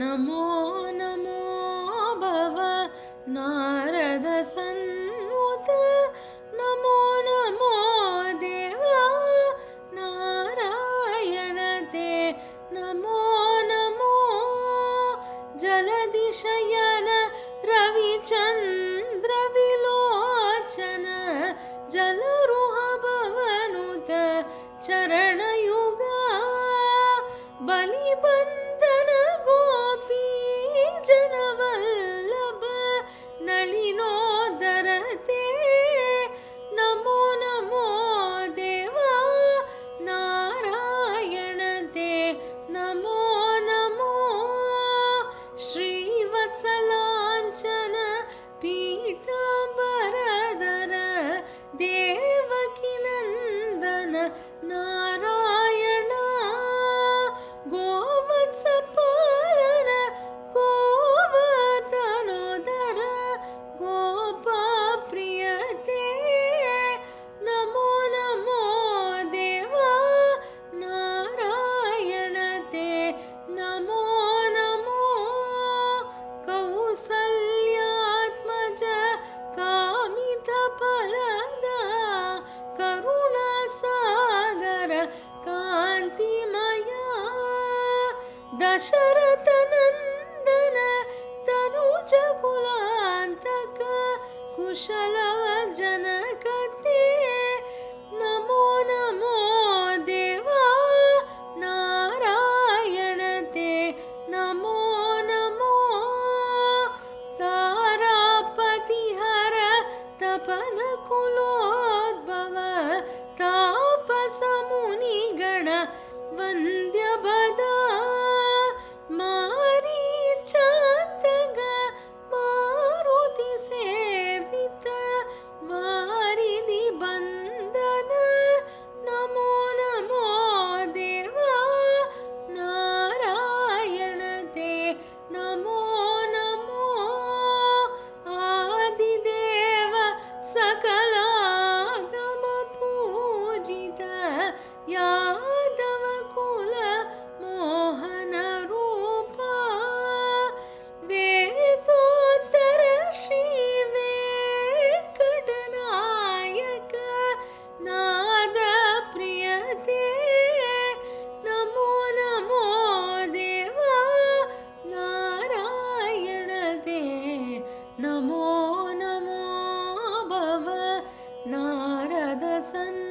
नमो नमो भव नारद सन्नुत नमो नमो देवा नारायण ते नमो नमो जलदिशयन रविचन्द्र विलोचन जलरुह भवनुत चरणयुगा बलिबन्धन गोपी जनवल्लभ नलिनोदर ते नमो नमो देवा नारायण ते नमो नमो श्रीवत्सलाञ्छन पीताम्बरधर देवकी नन्दन नारायण गोवत्सपालन गोवर्धनोदर गोपप्रिय ते नमो नमो देवा नारायण ते नमो नमो कौसल्यात्मज कामितफलद करुणासागर कान्तिमय दशरथनन्दन तनुजकुलान्तक कुशलजनक ते नमो नमो देवा नारायण ते नमो नमो तारापतिहर तपन कुलोद्भव तापसमुनिगण वन्द्य बदा मारीचान्तक मारुति सेवित वारिधि बन्दन नमो नमो देवा नारायण ते नमो नमो आदिदेव सकलागम पूजित यादव कुल मोहन रूप वेदोत्तर श्री वेंकटनायक नाद प्रिय ते नमो नमो देवा नारायण ते नमो नमो भव नारद सन्